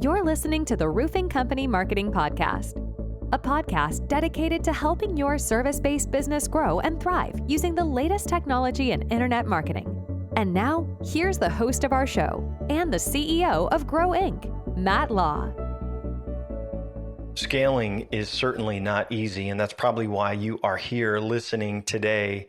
You're listening to the Roofing Company Marketing Podcast, a podcast dedicated to helping your service-based business grow and thrive using the latest technology in internet marketing. And now, here's the host of our show and the CEO of Grow Inc., Matt Law. Scaling is certainly not easy, and that's probably why you are here listening today.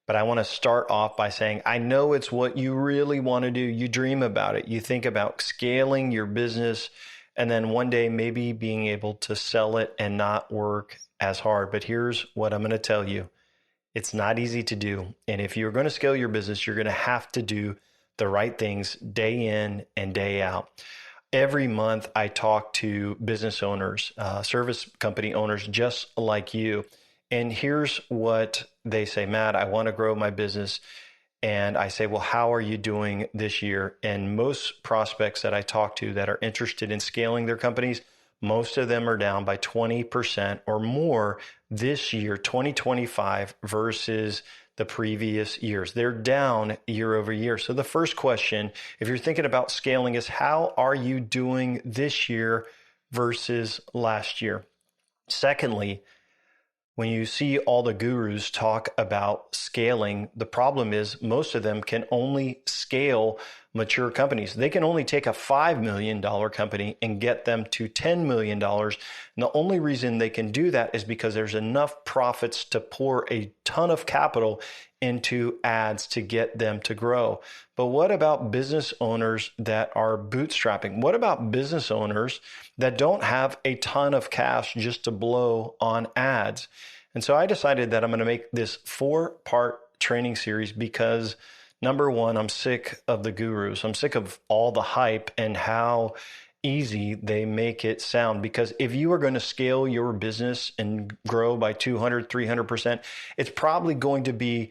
But I want to start off by saying, I know it's what you really want to do. You dream about it. You think about scaling your business and then one day maybe being able to sell it and not work as hard. But here's what I'm going to tell you. It's not easy to do. And if you're going to scale your business, you're going to have to do the right things day in and day out. Every month I talk to business owners, service company owners just like you. And here's what they say, Matt, I want to grow my business. And I say, well, how are you doing this year? And most prospects that I talk to that are interested in scaling their companies, most of them are down by 20% or more this year, 2025 versus the previous years. They're down year over year. So the first question, if you're thinking about scaling, is how are you doing this year versus last year? Secondly, when you see all the gurus talk about scaling, the problem is most of them can only scale mature companies. They can only take a $5 million company and get them to $10 million. And the only reason they can do that is because there's enough profits to pour a ton of capital into ads to get them to grow. But what about business owners that are bootstrapping? What about business owners that don't have a ton of cash just to blow on ads? And so I decided that I'm going to make this 4-part training series because number one, I'm sick of the gurus. I'm sick of all the hype and how easy they make it sound. Because if you are going to scale your business and grow by 200, 300%, it's probably going to be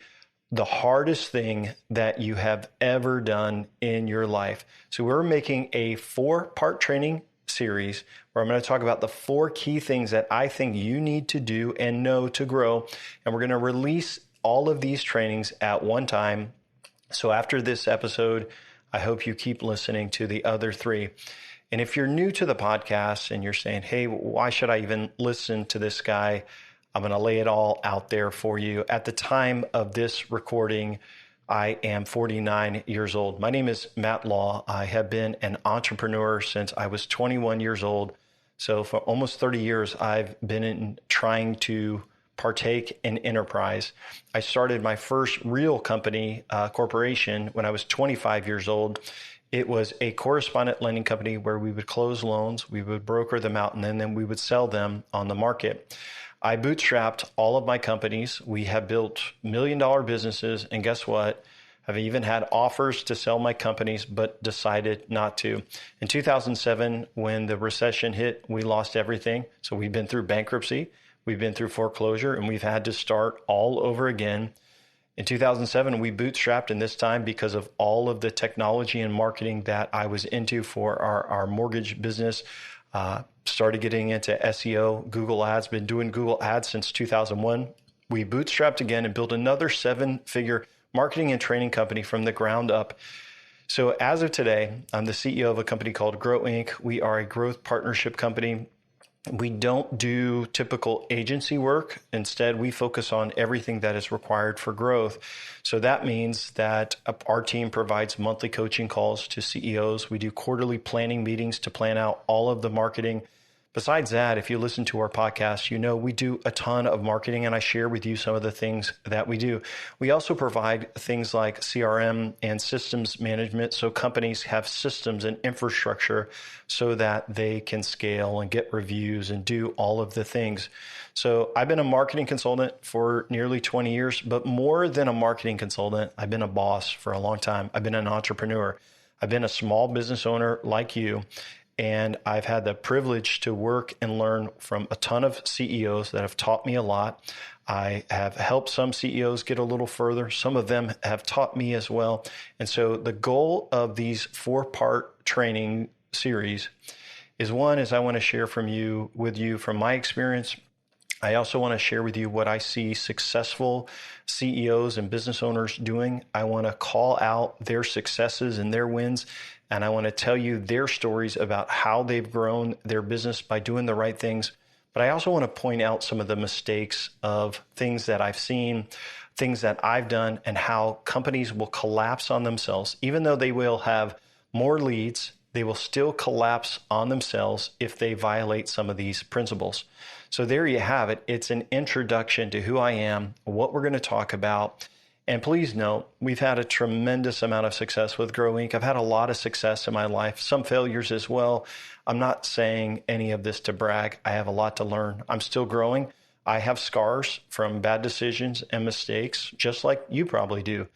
the hardest thing that you have ever done in your life. So we're making a 4-part training series where I'm going to talk about the 4 key things that I think you need to do and know to grow. And we're going to release all of these trainings at one time. So after this episode, I hope you keep listening to the other 3. And if you're new to the podcast and you're saying, hey, why should I even listen to this guy? I'm going to lay it all out there for you. At the time of this recording, I am 49 years old. My name is Matt Law. I have been an entrepreneur since I was 21 years old. So for almost 30 years, I've been trying to partake in enterprise. I started my first real company, corporation, when I was 25 years old. It was a correspondent lending company where we would close loans, we would broker them out, and then we would sell them on the market. I bootstrapped all of my companies. We have built $1 million businesses. And guess what? I've even had offers to sell my companies, but decided not to. In 2007, when the recession hit, we lost everything. So we've been through bankruptcy, we've been through foreclosure, and we've had to start all over again. In 2007, we bootstrapped, and this time because of all of the technology and marketing that I was into for our mortgage business, started getting into SEO, Google Ads, been doing Google Ads since 2001. We bootstrapped again and built another 7-figure marketing and training company from the ground up. So as of today, I'm the CEO of a company called Grow Inc. We are a growth partnership company. We don't do typical agency work. Instead, we focus on everything that is required for growth. So that means that our team provides monthly coaching calls to CEOs. We do quarterly planning meetings to plan out all of the marketing. Besides that, if you listen to our podcast, you know we do a ton of marketing, and I share with you some of the things that we do. We also provide things like CRM and systems management, so companies have systems and infrastructure so that they can scale and get reviews and do all of the things. So I've been a marketing consultant for nearly 20 years, but more than a marketing consultant, I've been a boss for a long time. I've been an entrepreneur. I've been a small business owner like you. And I've had the privilege to work and learn from a ton of CEOs that have taught me a lot. I have helped some CEOs get a little further. Some of them have taught me as well. And so the goal of these 4-part training series is, one, is I want to share with you from my experience. I also want to share with you what I see successful CEOs and business owners doing. I want to call out their successes and their wins, and I want to tell you their stories about how they've grown their business by doing the right things. But I also want to point out some of the mistakes of things that I've seen, things that I've done, and how companies will collapse on themselves. Even though they will have more leads, they will still collapse on themselves if they violate some of these principles. So there you have it. It's an introduction to who I am, what we're going to talk about. And please note, we've had a tremendous amount of success with Grow Inc. I've had a lot of success in my life, some failures as well. I'm not saying any of this to brag. I have a lot to learn. I'm still growing. I have scars from bad decisions and mistakes, just like you probably do.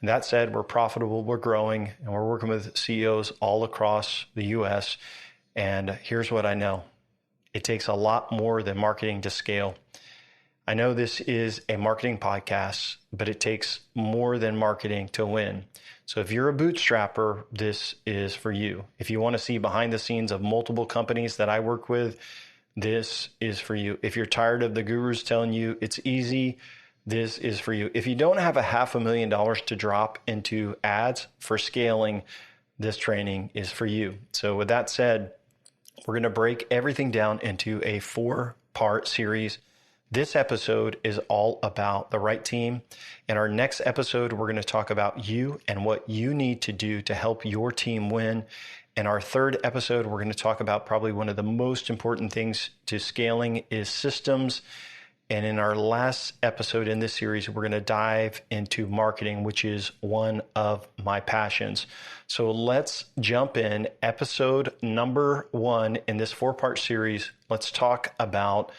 And that said, we're profitable, we're growing, and we're working with CEOs all across the US. And here's what I know. It takes a lot more than marketing to scale. I know this is a marketing podcast, but it takes more than marketing to win. So if you're a bootstrapper, this is for you. If you want to see behind the scenes of multiple companies that I work with, this is for you. If you're tired of the gurus telling you it's easy, this is for you. If you don't have $500,000 to drop into ads for scaling, this training is for you. So with that said, we're going to break everything down into a 4-part series. This episode is all about the right team. In our next episode, we're going to talk about you and what you need to do to help your team win. In our third episode, we're going to talk about probably one of the most important things to scaling is systems. And in our last episode in this series, we're going to dive into marketing, which is one of my passions. So let's jump in. Episode number 1 in this 4-part series. Let's talk about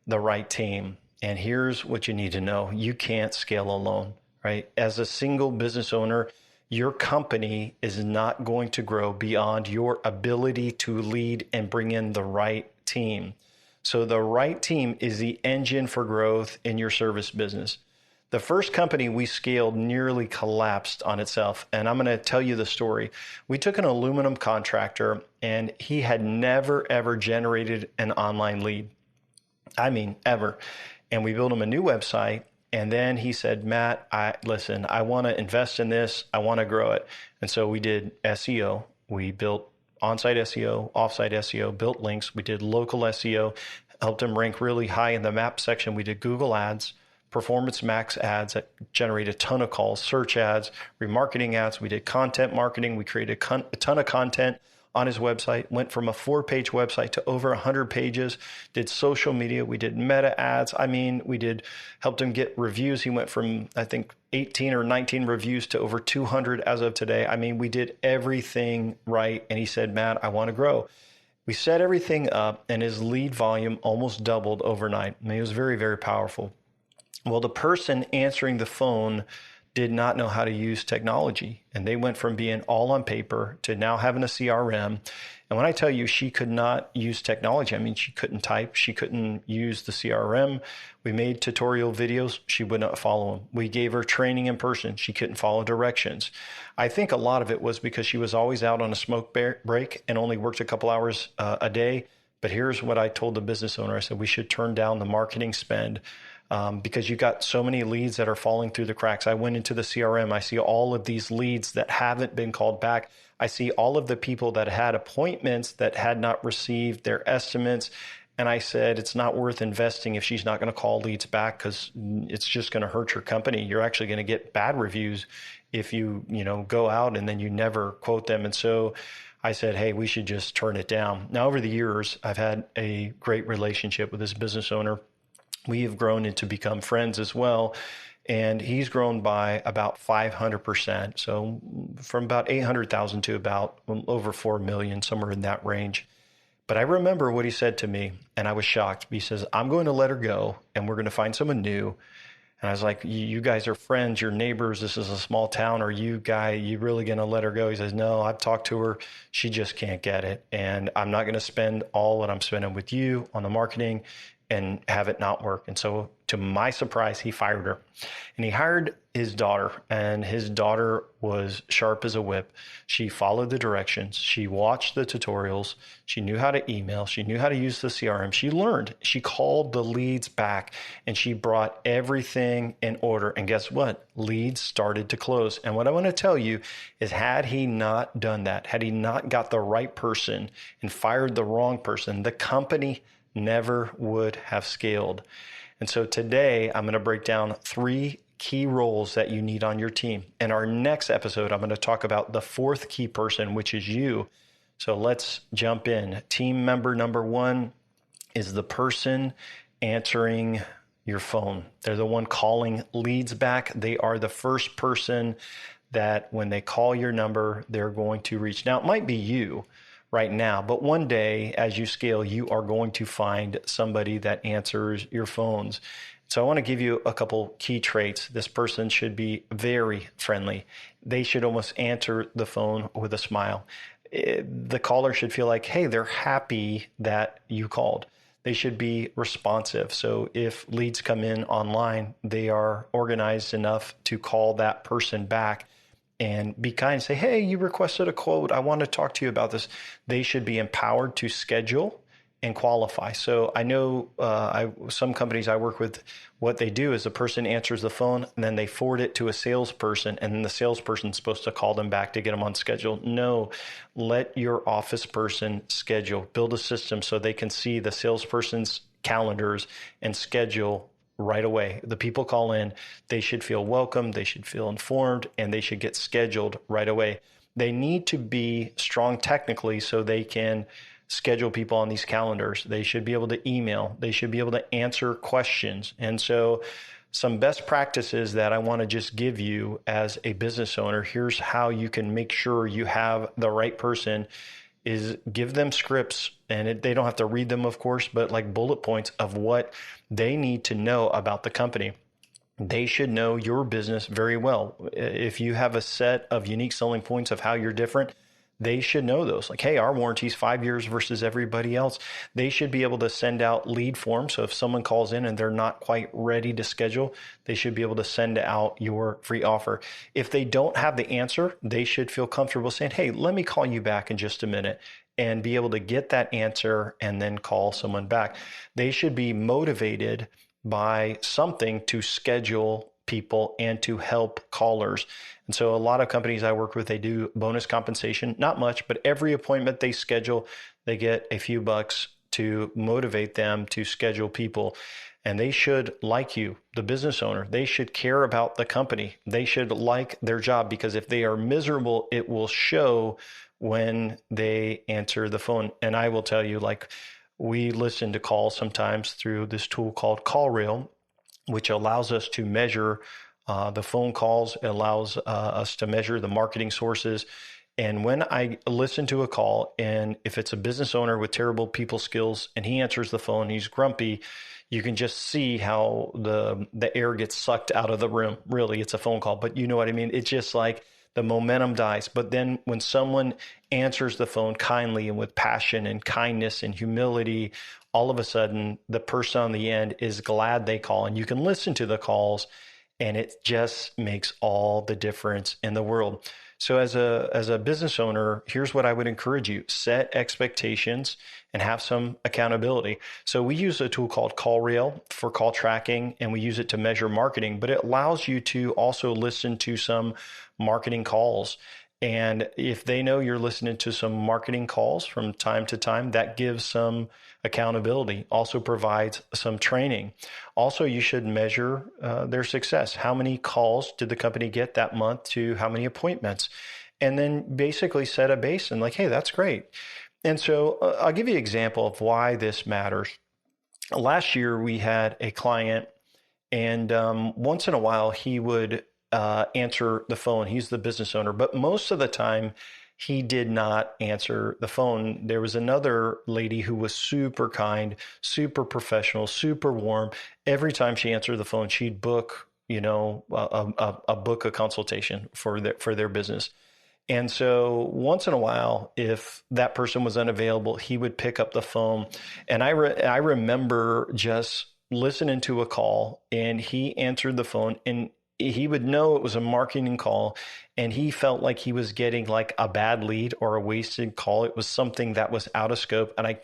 the right team. And here's what you need to know. You can't scale alone, right? As a single business owner, your company is not going to grow beyond your ability to lead and bring in the right team. So the right team is the engine for growth in your service business. The first company we scaled nearly collapsed on itself. And I'm going to tell you the story. We took an aluminum contractor and he had never, ever generated an online lead. I mean, ever. And we built him a new website. And then he said, Matt, I want to invest in this. I want to grow it. And so we did SEO. We built on-site SEO, off-site SEO, built links. We did local SEO, helped him rank really high in the map section. We did Google ads, Performance Max ads that generate a ton of calls, search ads, remarketing ads. We did content marketing. We created a ton of content on his website, went from a 4-page website to over 100 pages, did social media. We did meta ads. Helped him get reviews. He went from, I think, 18 or 19 reviews to over 200 as of today. We did everything right. And he said, Matt, I want to grow. We set everything up and his lead volume almost doubled overnight. It was very, very powerful. Well, the person answering the phone did not know how to use technology. And they went from being all on paper to now having a CRM. And when I tell you she could not use technology, she couldn't type, she couldn't use the CRM. We made tutorial videos, she would not follow them. We gave her training in person, she couldn't follow directions. I think a lot of it was because she was always out on a smoke break and only worked a couple hours a day. But here's what I told the business owner. I said, we should turn down the marketing spend. Because you got so many leads that are falling through the cracks. I went into the CRM. I see all of these leads that haven't been called back. I see all of the people that had appointments that had not received their estimates. And I said, it's not worth investing if she's not going to call leads back because it's just going to hurt your company. You're actually going to get bad reviews if you go out and then you never quote them. And so I said, hey, we should just turn it down. Now, over the years, I've had a great relationship with this business owner. We have grown into become friends as well. And he's grown by about 500%. So from about 800,000 to about over 4 million, somewhere in that range. But I remember what he said to me and I was shocked. He says, I'm going to let her go and we're going to find someone new. And I was like, you guys are friends, you're neighbors. This is a small town. Are you really going to let her go? He says, no, I've talked to her. She just can't get it. And I'm not going to spend all what I'm spending with you on the marketing and have it not work. And so to my surprise, he fired her, and he hired his daughter, and his daughter was sharp as a whip. She followed the directions. She watched the tutorials. She knew how to email. She knew how to use the CRM. She learned. She called the leads back, and she brought everything in order. And guess what? Leads started to close. And what I want to tell you is, had he not done that, had he not got the right person and fired the wrong person, the company never would have scaled. And so today I'm going to break down 3 key roles that you need on your team. In our next episode, I'm going to talk about the 4th key person, which is you. So let's jump in. Team member number 1 is the person answering your phone. They're the one calling leads back. They are the first person that when they call your number, they're going to reach. Now, it might be you right now, but one day as you scale, you are going to find somebody that answers your phones. So I want to give you a couple key traits. This person should be very friendly. They should almost answer the phone with a smile. The caller should feel like, hey, they're happy that you called. They should be responsive. So if leads come in online, they are organized enough to call that person back and be kind and say, hey, you requested a quote. I want to talk to you about this. They should be empowered to schedule and qualify. So I know some companies I work with, what they do is the person answers the phone and then they forward it to a salesperson, and then the salesperson's supposed to call them back to get them on schedule. No, let your office person schedule. Build a system so they can see the salesperson's calendars and schedule right away. The people call in, they should feel welcome, they should feel informed, and they should get scheduled right away. They need to be strong technically so they can schedule people on these calendars. They should be able to email. They should be able to answer questions. And so some best practices that I want to just give you as a business owner, here's how you can make sure you have the right person, is give them scripts, and they don't have to read them, of course, but like bullet points of what they need to know about the company. They should know your business very well. If you have a set of unique selling points of how you're different, they should know those. Like, hey, our warranty's 5 years versus everybody else. They should be able to send out lead forms. So if someone calls in and they're not quite ready to schedule, they should be able to send out your free offer. If they don't have the answer, they should feel comfortable saying, hey, let me call you back in just a minute, and be able to get that answer and then call someone back. They should be motivated by something to schedule people and to help callers. And so a lot of companies I work with, they do bonus compensation, not much, but every appointment they schedule, they get a few bucks to motivate them to schedule people. And they should like you, the business owner. They should care about the company. They should like their job, because if they are miserable, it will show when they answer the phone. And I will tell you, like, we listen to calls sometimes through this tool called CallRail, which allows us to measure the phone calls. It allows us to measure the marketing sources. And when I listen to a call, and if it's a business owner with terrible people skills and he answers the phone, he's grumpy, you can just see how the air gets sucked out of the room. Really, it's a phone call, but you know what I mean? It's just like the momentum dies. But then when someone answers the phone kindly and with passion and kindness and humility, all of a sudden the person on the end is glad they call, and you can listen to the calls, and it just makes all the difference in the world. So as a business owner, here's what I would encourage you: set expectations and have some accountability. So we use a tool called CallRail for call tracking, and we use it to measure marketing, but it allows you to also listen to some marketing calls. And if they know you're listening to some marketing calls from time to time, that gives some accountability, also provides some training. Also, you should measure their success. How many calls did the company get that month to how many appointments? And then basically set a base and like, hey, that's great. And so I'll give you an example of why this matters. Last year, we had a client, and once in a while, he would answer the phone. He's the business owner, but most of the time he did not answer the phone. There was another lady who was super kind, super professional, super warm. Every time she answered the phone, she'd book, a consultation for their business. And so once in a while, if that person was unavailable, he would pick up the phone. And I remember just listening to a call, and he answered the phone, and he would know it was a marketing call, and he felt like he was getting like a bad lead or a wasted call. It was something that was out of scope. And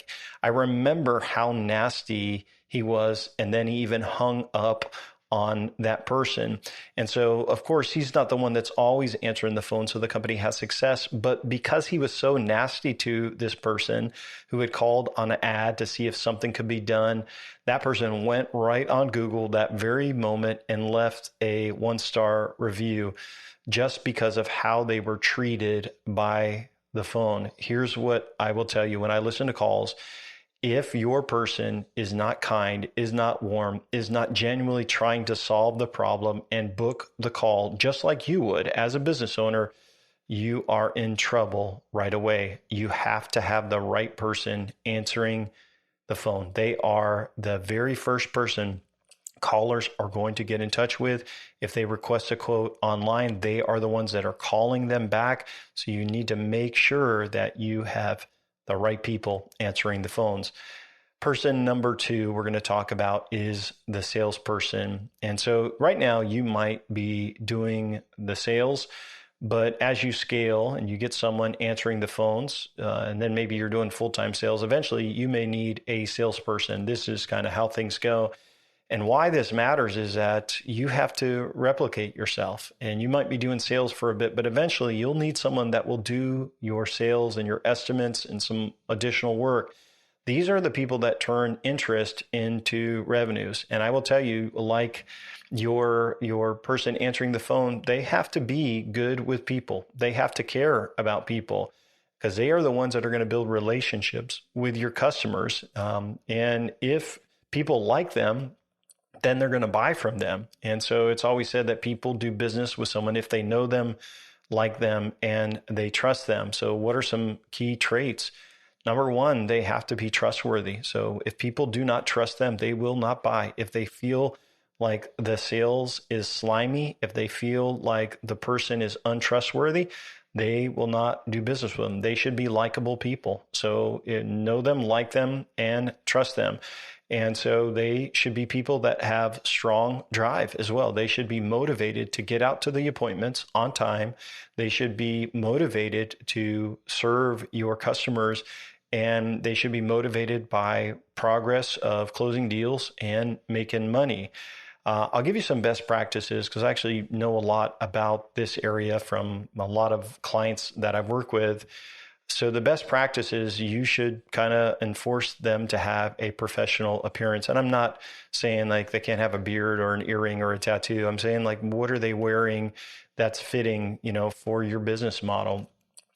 I remember how nasty he was. And then he even hung up on that person. And so, of course, he's not the one that's always answering the phone, so the company has success. But because he was so nasty to this person who had called on an ad to see if something could be done, that person went right on Google that very moment and left a 1-star review just because of how they were treated by the phone. Here's what I will tell you. When I listen to calls, if your person is not kind, is not warm, is not genuinely trying to solve the problem and book the call, just like you would as a business owner, you are in trouble right away. You have to have the right person answering the phone. They are the very first person callers are going to get in touch with. If they request a quote online, they are the ones that are calling them back. So you need to make sure that you have the right people answering the phones. Person number 2 we're going to talk about is the salesperson. And so right now you might be doing the sales, but as you scale and you get someone answering the phones, and then maybe you're doing full-time sales, eventually you may need a salesperson. This is kind of how things go. And why this matters is that you have to replicate yourself, and you might be doing sales for a bit, but eventually you'll need someone that will do your sales and your estimates and some additional work. These are the people that turn interest into revenues. And I will tell you, like your person answering the phone, they have to be good with people. They have to care about people, because they are the ones that are going to build relationships with your customers. And if people like them, then they're going to buy from them. And so it's always said that people do business with someone if they know them, like them, and they trust them. So what are some key traits? Number 1, they have to be trustworthy. So if people do not trust them, they will not buy. If they feel like the sales is slimy, if they feel like the person is untrustworthy, they will not do business with them. They should be likable people. So know them, like them, and trust them. And so they should be people that have strong drive as well. They should be motivated to get out to the appointments on time. They should be motivated to serve your customers, and they should be motivated by progress of closing deals and making money. I'll give you some best practices because I actually know a lot about this area from a lot of clients that I've worked with. So the best practice is you should kind of enforce them to have a professional appearance. And I'm not saying like they can't have a beard or an earring or a tattoo. I'm saying like, what are they wearing that's fitting, for your business model?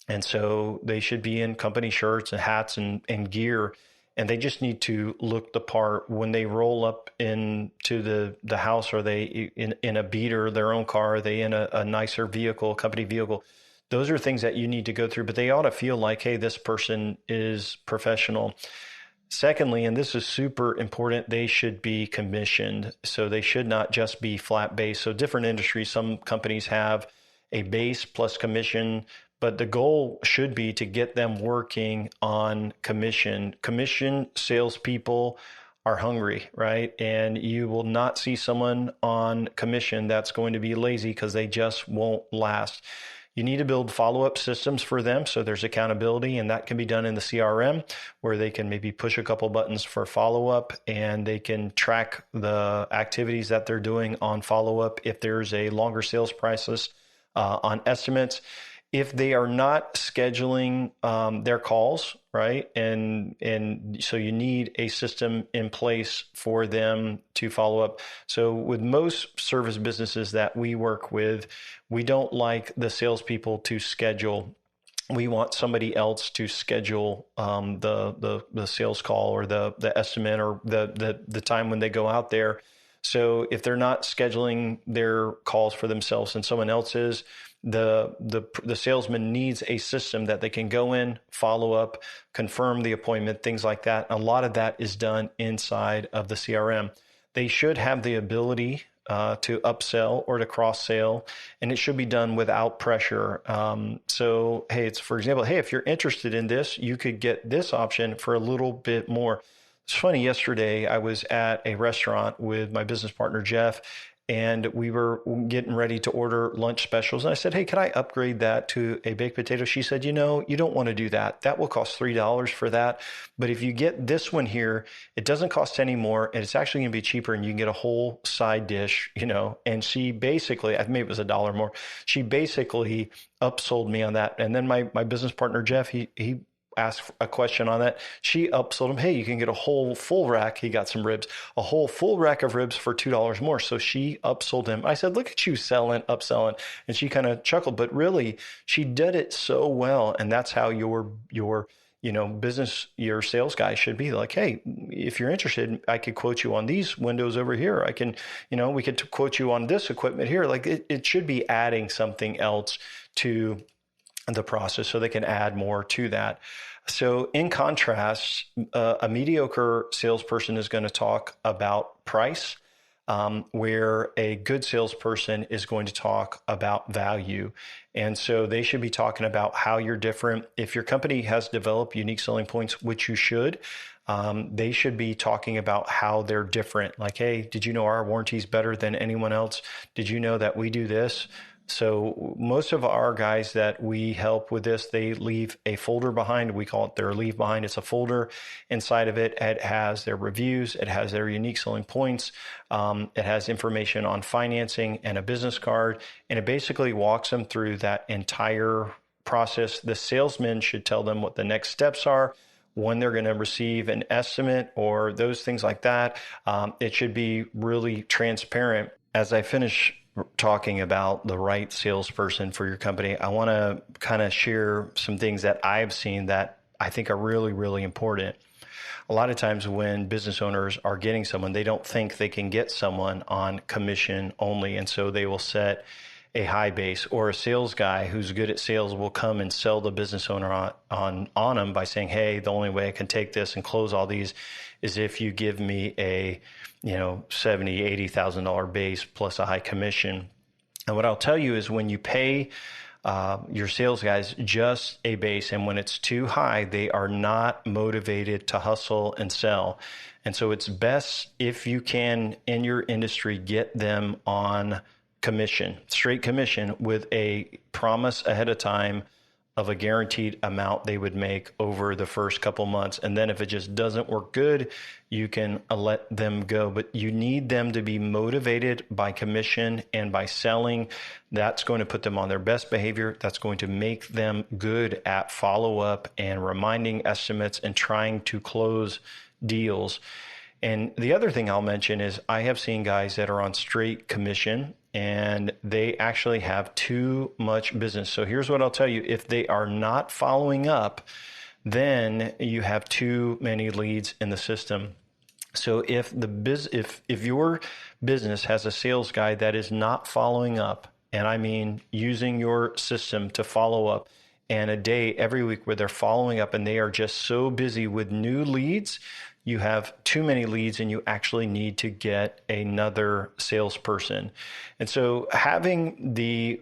And so they should be in company shirts and hats and gear. And they just need to look the part when they roll up into the house. Are they in a beater, their own car? Are they in a nicer vehicle, company vehicle? Those are things that you need to go through, but they ought to feel like, hey, this person is professional. Secondly, and this is super important, they should be commissioned. So they should not just be flat base. So different industries, some companies have a base plus commission, but the goal should be to get them working on commission. Commission salespeople are hungry, right? And you will not see someone on commission that's going to be lazy because they just won't last. You need to build follow-up systems for them so there's accountability, and that can be done in the CRM where they can maybe push a couple buttons for follow-up, and they can track the activities that they're doing on follow-up if there's a longer sales process on estimates. If they are not scheduling their calls, right? And so you need a system in place for them to follow up. So with most service businesses that we work with, we don't like the salespeople to schedule. We want somebody else to schedule the sales call or the estimate or the time when they go out there. So if they're not scheduling their calls for themselves and someone else is, the salesman needs a system that they can go in, follow up, confirm the appointment, things like that. A lot of that is done inside of the CRM. They should have the ability to upsell or to cross sell, and it should be done without pressure. So, hey, it's for example, hey, if you're interested in this, you could get this option for a little bit more. It's funny, yesterday I was at a restaurant with my business partner, Jeff, and we were getting ready to order lunch specials. And I said, hey, can I upgrade that to a baked potato? She said, you don't want to do that. That will cost $3 for that. But if you get this one here, it doesn't cost any more, and it's actually going to be cheaper, and you can get a whole side dish, And she basically, maybe it was $1 more. She basically upsold me on that. And then my business partner, Jeff, he asked a question on that. She upsold him, hey, you can get a whole full rack. He got some ribs, a whole full rack of ribs for $2 more. So she upsold him. I said, look at you upselling. And she kind of chuckled, but really she did it so well. And that's how your business, your sales guy should be like, hey, if you're interested, I could quote you on these windows over here. I can, we could quote you on this equipment here. Like it should be adding something else to the process so they can add more to that. So in contrast, a mediocre salesperson is going to talk about price, where a good salesperson is going to talk about value. And so they should be talking about how you're different. If your company has developed unique selling points, which you should, they should be talking about how they're different. Like, hey, did you know our warranty is better than anyone else? Did you know that we do this? So most of our guys that we help with this, they leave a folder behind. We call it their leave behind. It's a folder. Inside of it, it has their reviews. It has their unique selling points. It has information on financing and a business card. And it basically walks them through that entire process. The salesman should tell them what the next steps are, when they're going to receive an estimate or those things like that. It should be really transparent. As I finish talking about the right salesperson for your company, I want to kind of share some things that I've seen that I think are really, really important. A lot of times when business owners are getting someone, they don't think they can get someone on commission only. And so they will set a high base, or a sales guy who's good at sales will come and sell the business owner on them by saying, hey, the only way I can take this and close all these is if you give me a $70,000, $80,000 base plus a high commission. And what I'll tell you is when you pay your sales guys just a base, and when it's too high, they are not motivated to hustle and sell. And so it's best if you can, in your industry, get them on commission, straight commission, with a promise ahead of time of a guaranteed amount they would make over the first couple months. And then if it just doesn't work good, you can let them go. But you need them to be motivated by commission and by selling. That's going to put them on their best behavior. That's going to make them good at follow-up and reminding estimates and trying to close deals. And the other thing I'll mention is I have seen guys that are on straight commission and they actually have too much business. So here's what I'll tell you. If they are not following up, then you have too many leads in the system. So if your business has a sales guy that is not following up, and I mean using your system to follow up, and a day every week where they're following up and they are just so busy with new leads, you have too many leads and you actually need to get another salesperson. And so having the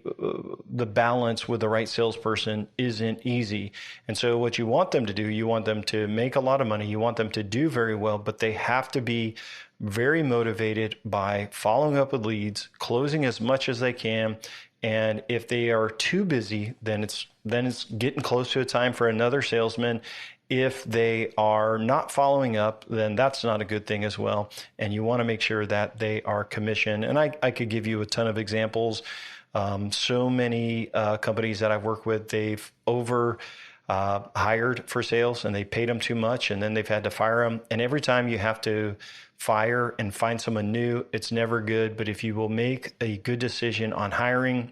balance with the right salesperson isn't easy. And so what you want them to do, you want them to make a lot of money, you want them to do very well, but they have to be very motivated by following up with leads, closing as much as they can. And if they are too busy, then it's getting close to a time for another salesman. If they are not following up, then that's not a good thing as well. And you want to make sure that they are commissioned. And I could give you a ton of examples. So many companies that I've worked with, they've hired for sales and they paid them too much, and then they've had to fire them. And every time you have to fire and find someone new, it's never good. But if you will make a good decision on hiring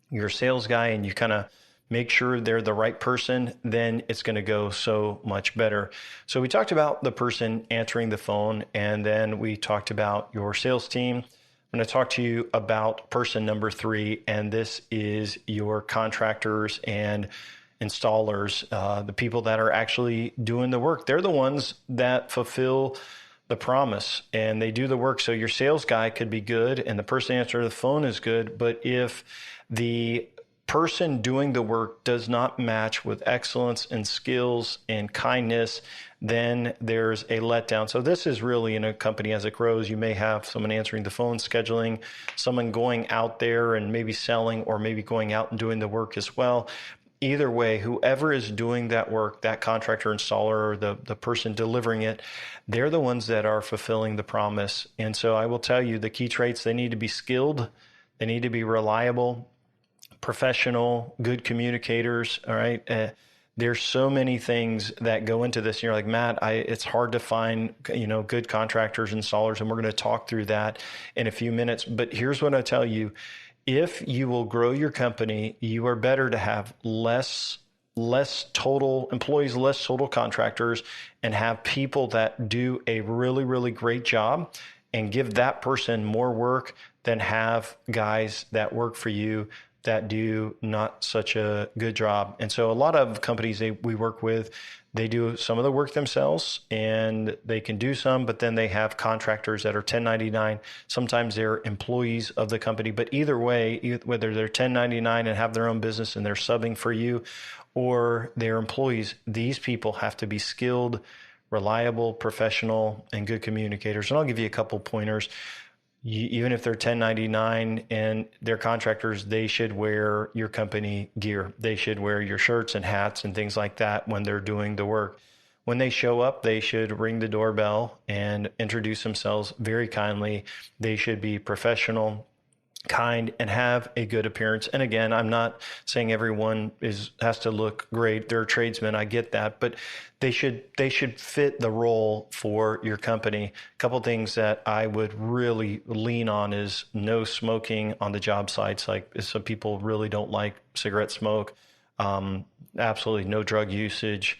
your sales guy and you kind of make sure they're the right person, then it's going to go so much better. So we talked about the person answering the phone, and then we talked about your sales team. I'm going to talk to you about person number 3, and this is your contractors and installers, the people that are actually doing the work. They're the ones that fulfill the promise and they do the work. So your sales guy could be good and the person answering the phone is good, but if the person doing the work does not match with excellence and skills and kindness, then there's a letdown. So this is really in a company as it grows. You may have someone answering the phone, scheduling, someone going out there and maybe selling, or maybe going out and doing the work as well. Either way, whoever is doing that work, that contractor, installer, or the person delivering it, they're the ones that are fulfilling the promise. And so I will tell you the key traits: they need to be skilled, they need to be reliable, professional, good communicators. All right. There's so many things that go into this. And you're like, Matt, it's hard to find, good contractors, installers. And we're going to talk through that in a few minutes. But here's what I tell you. If you will grow your company, you are better to have less total employees, less total contractors, and have people that do a really, really great job and give that person more work than have guys that work for you that do not such a good job. And so a lot of companies we work with, they do some of the work themselves and they can do some, but then they have contractors that are 1099. Sometimes they're employees of the company, but either way, whether they're 1099 and have their own business and they're subbing for you, or they're employees, these people have to be skilled, reliable, professional, and good communicators. And I'll give you a couple pointers. Even if they're 1099 and they're contractors, they should wear your company gear. They should wear your shirts and hats and things like that when they're doing the work. When they show up, they should ring the doorbell and introduce themselves very kindly. They should be professional, kind, and have a good appearance. And again, I'm not saying everyone has to look great. They're tradesmen, I get that, but they should fit the role for your company. A couple things that I would really lean on is no smoking on the job sites. Like, some people really don't like cigarette smoke. Absolutely no drug usage.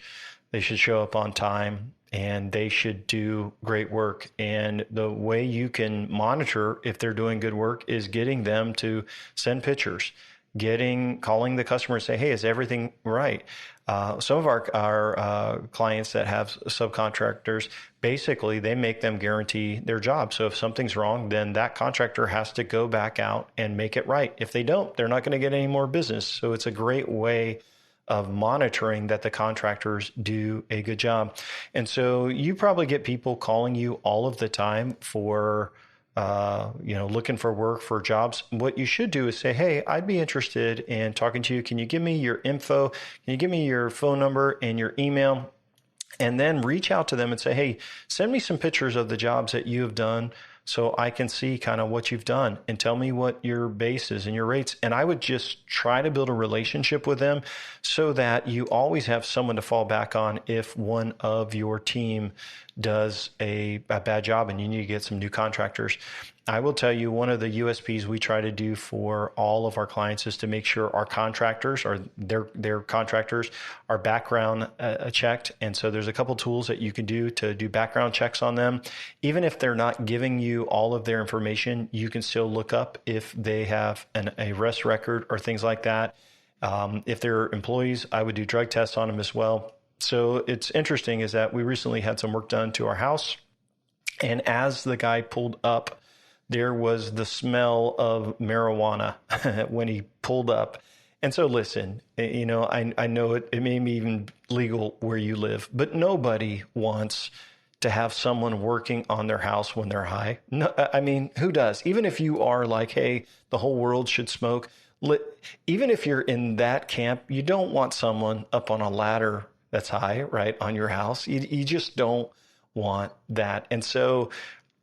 They should show up on time and they should do great work. And the way you can monitor if they're doing good work is getting them to send pictures, calling the customer and say, hey, is everything right? Some of our clients that have subcontractors, basically they make them guarantee their job. So if something's wrong, then that contractor has to go back out and make it right. If they don't, they're not going to get any more business. So it's a great way of monitoring that the contractors do a good job. And so you probably get people calling you all of the time for, looking for work, for jobs. What you should do is say, hey, I'd be interested in talking to you. Can you give me your info? Can you give me your phone number and your email? And then reach out to them and say, hey, send me some pictures of the jobs that you have done so I can see kind of what you've done, and tell me what your base is and your rates. And I would just try to build a relationship with them so that you always have someone to fall back on if one of your team does a bad job and you need to get some new contractors. I will tell you, one of the USPs we try to do for all of our clients is to make sure our contractors or their contractors are background checked. And so there's a couple tools that you can do to do background checks on them. Even if they're not giving you all of their information, you can still look up if they have an arrest record or things like that. If they're employees, I would do drug tests on them as well. So it's interesting is that we recently had some work done to our house. And as the guy pulled up, there was the smell of marijuana when he pulled up. And so listen, I know it may be even legal where you live, but nobody wants to have someone working on their house when they're high. No, I mean, who does? Even if you are like, hey, the whole world should smoke. Even if you're in that camp, you don't want someone up on a ladder that's high, right, on your house. You just don't want that. And so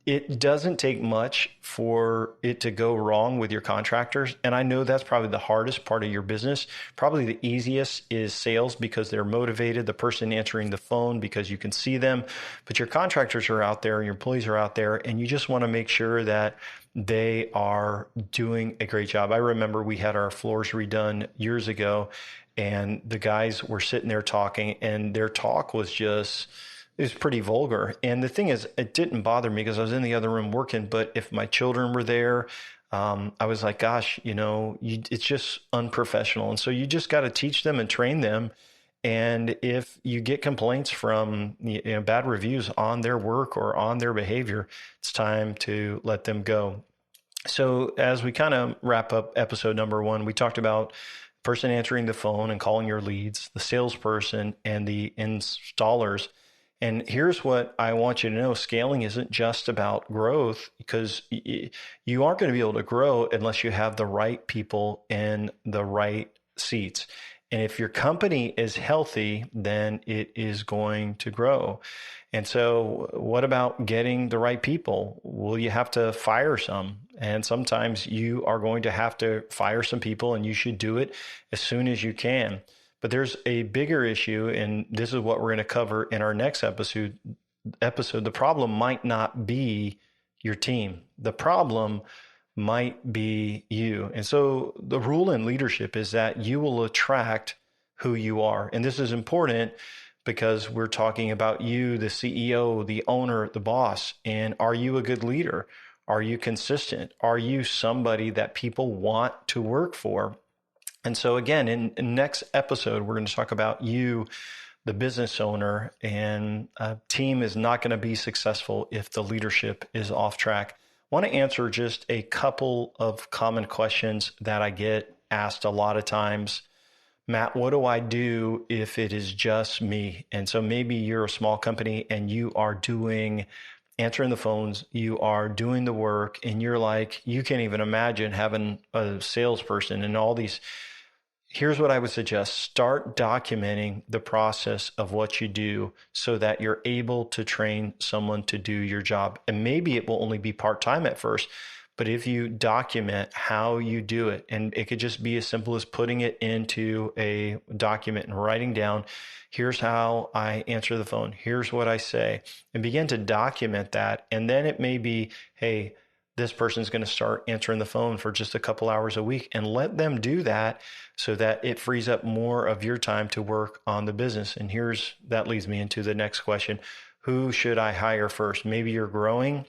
it doesn't take much for it to go wrong with your contractors. And I know that's probably the hardest part of your business. Probably the easiest is sales because they're motivated, the person answering the phone because you can see them. But your contractors are out there, your employees are out there, and you just want to make sure that they are doing a great job. I remember we had our floors redone years ago, and the guys were sitting there talking, and their talk was just... it was pretty vulgar. And the thing is, it didn't bother me because I was in the other room working. But if my children were there, I was like, gosh, it's just unprofessional. And so you just got to teach them and train them And if you get complaints from bad reviews on their work or on their behavior, it's time to let them go. So as we kind of wrap up episode number 1, we talked about person answering the phone and calling your leads, the salesperson, and the installers. And here's what I want you to know. Scaling isn't just about growth, because you aren't going to be able to grow unless you have the right people in the right seats. And if your company is healthy, then it is going to grow. And so what about getting the right people? Well, you have to fire some. And sometimes you are going to have to fire some people, and you should do it as soon as you can. But there's a bigger issue, and this is what we're going to cover in our next episode. The problem might not be your team. The problem might be you. And so the rule in leadership is that you will attract who you are. And this is important because we're talking about you, the CEO, the owner, the boss. And are you a good leader? Are you consistent? Are you somebody that people want to work for? And so again, in next episode, we're going to talk about you, the business owner, and a team is not going to be successful if the leadership is off track. I want to answer just a couple of common questions that I get asked a lot of times. Matt, what do I do if it is just me? And so maybe you're a small company and you are answering the phones, you are doing the work, and you're like, you can't even imagine having a salesperson and all these. Here's what I would suggest. Start documenting the process of what you do so that you're able to train someone to do your job. And maybe it will only be part-time at first, but if you document how you do it, and it could just be as simple as putting it into a document and writing down, here's how I answer the phone, here's what I say, and begin to document that. And then it may be, hey, this person's going to start answering the phone for just a couple hours a week, and let them do that so that it frees up more of your time to work on the business. And that leads me into the next question. Who should I hire first? Maybe you're growing,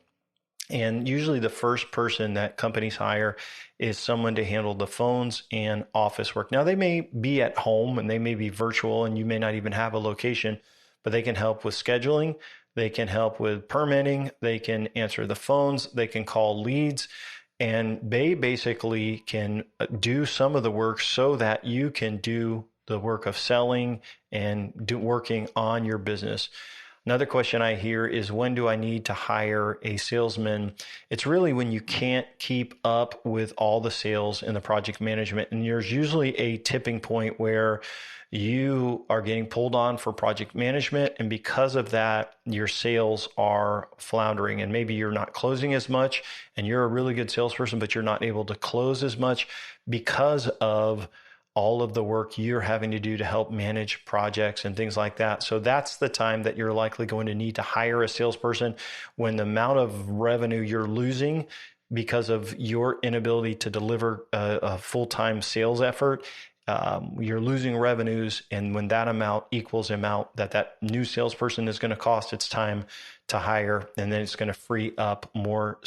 and usually the first person that companies hire is someone to handle the phones and office work. Now, they may be at home and they may be virtual and you may not even have a location, but they can help with scheduling. They can help with permitting. They can answer the phones. They can call leads. And they basically can do some of the work so that you can do the work of selling and working on your business. Another question I hear is, when do I need to hire a salesman? It's really when you can't keep up with all the sales and the project management. And there's usually a tipping point where you are getting pulled on for project management. And because of that, your sales are floundering, and maybe you're not closing as much, and you're a really good salesperson, but you're not able to close as much because of all of the work you're having to do to help manage projects and things like that. So that's the time that you're likely going to need to hire a salesperson, when the amount of revenue you're losing because of your inability to deliver a full-time sales effort, you're losing revenues. And when that amount equals the amount that new salesperson is going to cost, it's time to hire. And then it's going to free up more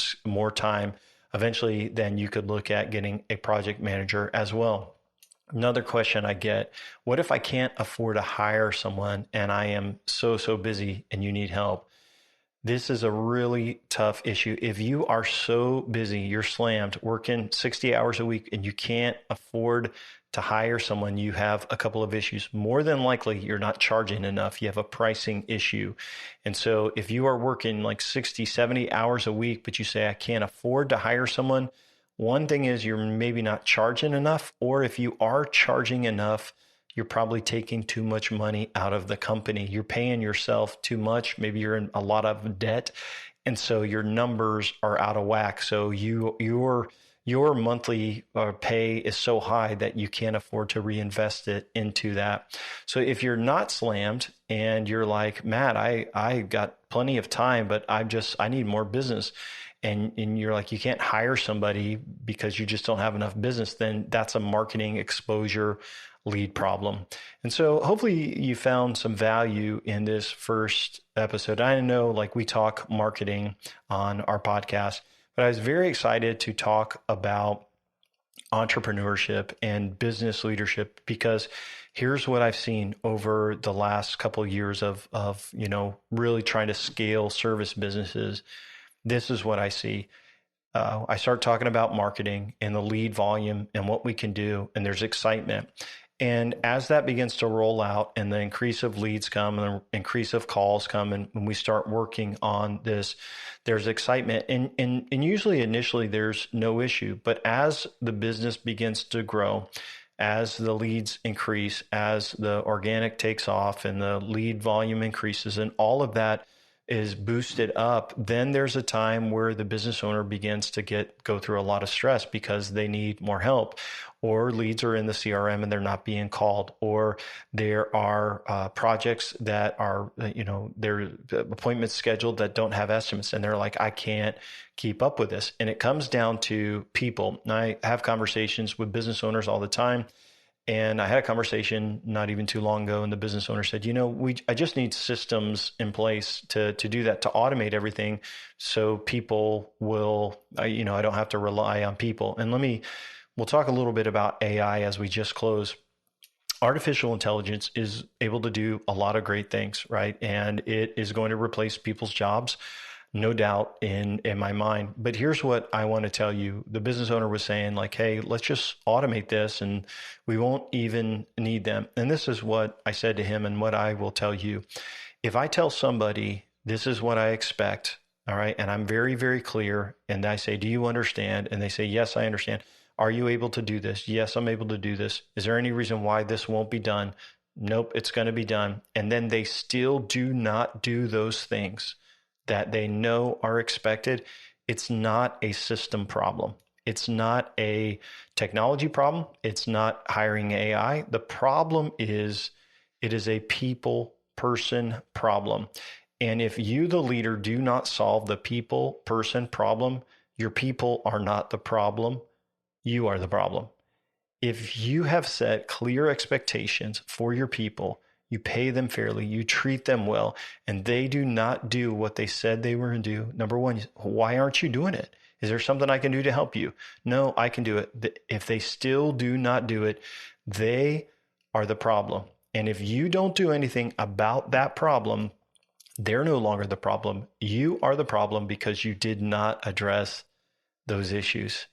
time. Eventually, then you could look at getting a project manager as well. Another question I get, what if I can't afford to hire someone and I am so busy and you need help? This is a really tough issue. If you are so busy, you're slammed, working 60 hours a week, and you can't afford to hire someone, you have a couple of issues. More than likely, you're not charging enough. You have a pricing issue. And so if you are working like 60, 70 hours a week, but you say, I can't afford to hire someone, one thing is you're maybe not charging enough, or if you are charging enough, you're probably taking too much money out of the company. You're paying yourself too much. Maybe you're in a lot of debt, and so your numbers are out of whack. So your monthly pay is so high that you can't afford to reinvest it into that. So if you're not slammed and you're like, Matt, I got plenty of time, but I need more business. And you're like, you can't hire somebody because you just don't have enough business, then that's a marketing exposure lead problem. And so hopefully you found some value in this first episode. I know, like, we talk marketing on our podcast, but I was very excited to talk about entrepreneurship and business leadership, because here's what I've seen over the last couple of years of really trying to scale service businesses. This is what I see. I start talking about marketing and the lead volume and what we can do, and there's excitement. And as that begins to roll out and the increase of leads come and the increase of calls come, and when we start working on this, there's excitement. And usually initially there's no issue. But as the business begins to grow, as the leads increase, as the organic takes off and the lead volume increases and all of that is boosted up, then there's a time where the business owner begins to go through a lot of stress because they need more help, or leads are in the CRM and they're not being called, or there are projects that are, there are appointments scheduled that don't have estimates, and they're like, I can't keep up with this. And it comes down to people. And I have conversations with business owners all the time. And I had a conversation not even too long ago, and the business owner said, I just need systems in place to do that, to automate everything so people will, I don't have to rely on people. And we'll talk a little bit about AI as we just close. Artificial intelligence is able to do a lot of great things, right? And it is going to replace people's jobs, no doubt in my mind. But here's what I want to tell you. The business owner was saying, like, hey, let's just automate this and we won't even need them. And this is what I said to him and what I will tell you. If I tell somebody, this is what I expect, all right, and I'm very, very clear, and I say, do you understand? And they say, yes, I understand. Are you able to do this? Yes, I'm able to do this. Is there any reason why this won't be done? Nope, it's going to be done. And then they still do not do those things that they know are expected. It's not a system problem. It's not a technology problem. It's not hiring AI. The problem is, it is a person problem. And if you, the leader, do not solve the person problem, your people are not the problem. You are the problem. If you have set clear expectations for your people, you pay them fairly, you treat them well, and they do not do what they said they were going to do. Number one, why aren't you doing it? Is there something I can do to help you? No, I can do it. If they still do not do it, they are the problem. And if you don't do anything about that problem, they're no longer the problem. You are the problem because you did not address those issues.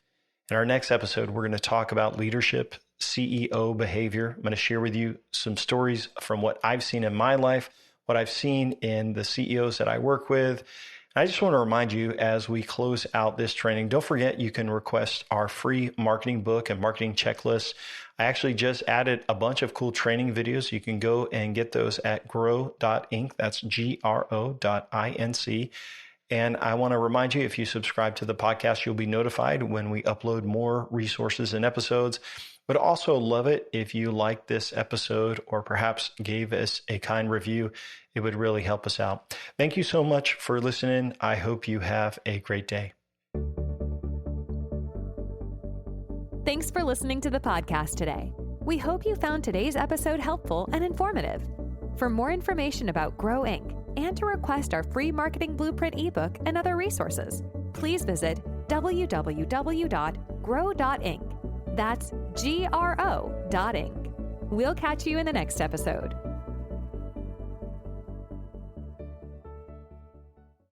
In our next episode, we're going to talk about leadership, CEO behavior. I'm going to share with you some stories from what I've seen in my life, what I've seen in the CEOs that I work with. And I just want to remind you as we close out this training, don't forget you can request our free marketing book and marketing checklist. I actually just added a bunch of cool training videos. You can go and get those at grow.inc. That's GRO.INC. And I want to remind you, if you subscribe to the podcast, you'll be notified when we upload more resources and episodes. But also love it if you like this episode or perhaps gave us a kind review. It would really help us out. Thank you so much for listening. I hope you have a great day. Thanks for listening to the podcast today. We hope you found today's episode helpful and informative. For more information about Grow Inc. and to request our free marketing blueprint ebook and other resources, please visit www.grow.inc. That's GRO.inc. We'll catch you in the next episode.